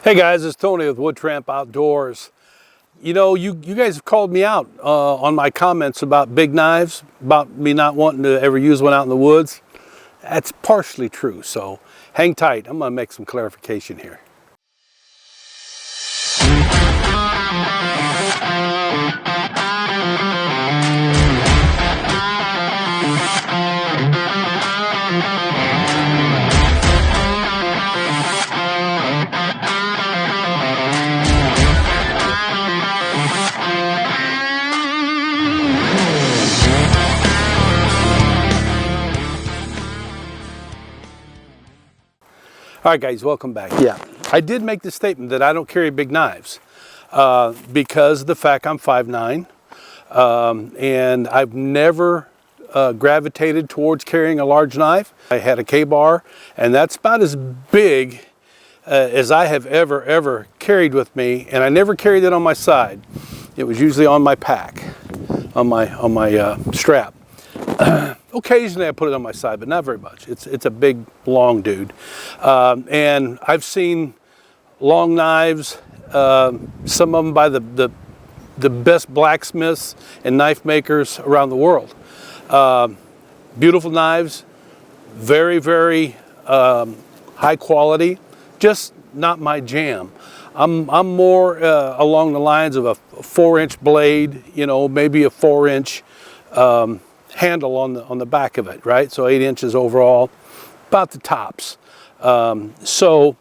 Hey guys, it's Tony with Wood Tramp Outdoors. You know, you guys have called me out on my comments about big knives, about me not wanting to ever use one out in the woods. That's partially true, so hang tight. I'm gonna make some clarification here. All right, guys, welcome back. Yeah, I did make the statement that I don't carry big knives because of the fact I'm 5'9", and I've never gravitated towards carrying a large knife. I had a K-bar, and that's about as big as I have ever carried with me, and I never carried it on my side. It was usually on my pack, on my strap. Occasionally I put it on my side, but not very much. It's a big, long dude. And I've seen long knives, some of them by the best blacksmiths and knife makers around the world. Beautiful knives, very high quality, just not my jam. I'm more along the lines of a 4-inch blade, you know, maybe a 4-inch handle on the back of it, right? So 8 inches overall, about the tops. So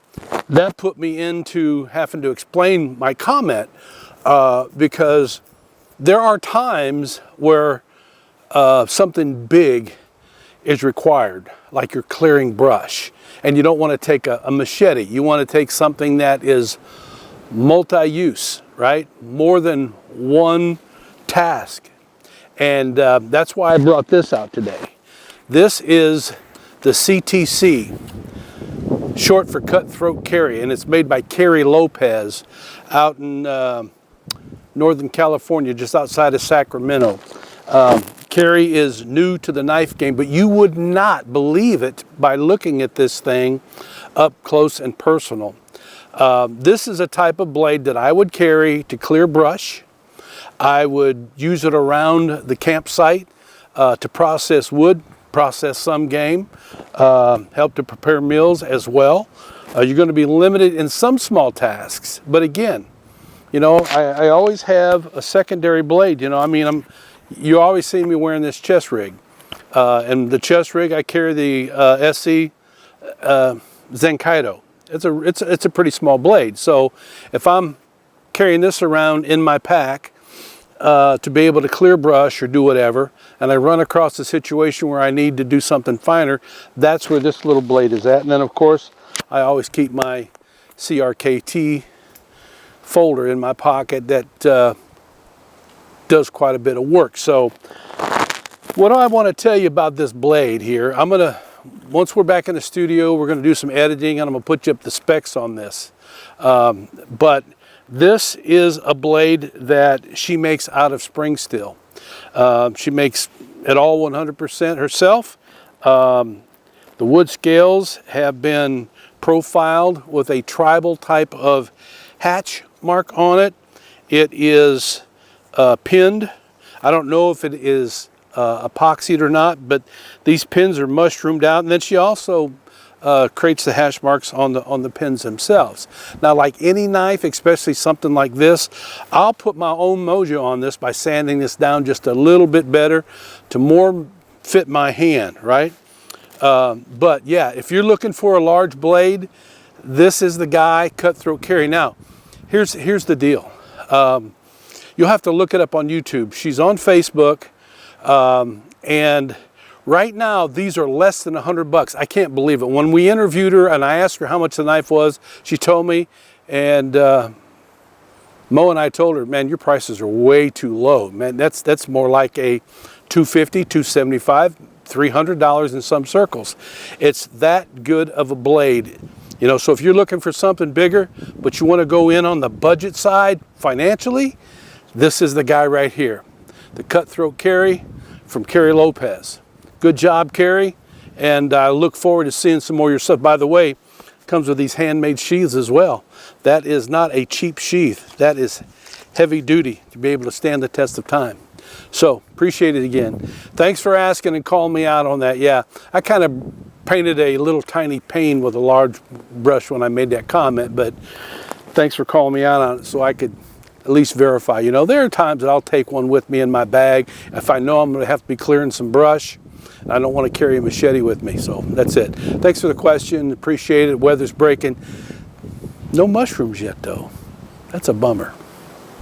that put me into having to explain my comment because there are times where something big is required, like you're clearing brush, and you don't want to take a machete. You want to take something that is multi-use, right? More than one task. And that's why I brought this out today. This is the CTC, short for Cutthroat Carrie, and it's made by Carrie Lopez out in Northern California, just outside of Sacramento. Carrie is new to the knife game, but you would not believe it by looking at this thing up close and personal. This is a type of blade that I would carry to clear brush. I would use it around the campsite to process wood, process some game, help to prepare meals as well. You're going to be limited in some small tasks, but again, you know, I always have a secondary blade. You know, I mean, you always see me wearing this chest rig, and the chest rig I carry the SC Zenkaido. It's a pretty small blade, so if I'm carrying this around in my pack to be able to clear brush or do whatever, and I run across a situation where I need to do something finer, that's where this little blade is at. And then of course I always keep my CRKT folder in my pocket that does quite a bit of work. So what I want to tell you about this blade here, once we're back in the studio, we're going to do some editing and I'm going to put you up the specs on this. But this is a blade that she makes out of spring steel. She makes it all 100% herself. The wood scales have been profiled with a tribal type of hatch mark on it. It is pinned. I don't know if it is epoxied or not, but these pins are mushroomed out. And then she also creates the hash marks on the pins themselves. Now, like any knife, especially something like this, I'll put my own mojo on this by sanding this down just a little bit better to more fit my hand, right? But yeah, if you're looking for a large blade, this is the guy, Cutthroat Carrie. Now, here's the deal. You'll have to look it up on YouTube. She's on Facebook, and right now, these are less than $100. I can't believe it. When we interviewed her and I asked her how much the knife was, she told me, and Mo and I told her, man, your prices are way too low. Man, that's more like a $250, $275, $300 in some circles. It's that good of a blade. You know, so if you're looking for something bigger, but you want to go in on the budget side financially, this is the guy right here. The Cutthroat Carrie from Carrie Lopez. Good job, Carrie, and I look forward to seeing some more of your stuff. By the way, Comes with these handmade sheaths as well. That is not a cheap sheath. That is heavy duty to be able to stand the test of time. So appreciate it again. Thanks for asking and calling me out on that. Yeah, I kind of painted a little tiny pane with a large brush when I made that comment, but thanks for calling me out on it so I could at least verify. You know, there are times that I'll take one with me in my bag if I know I'm going to have to be clearing some brush. I don't want to carry a machete with me, so that's it. Thanks for the question. Appreciate it. Weather's breaking. No mushrooms yet, though. That's a bummer.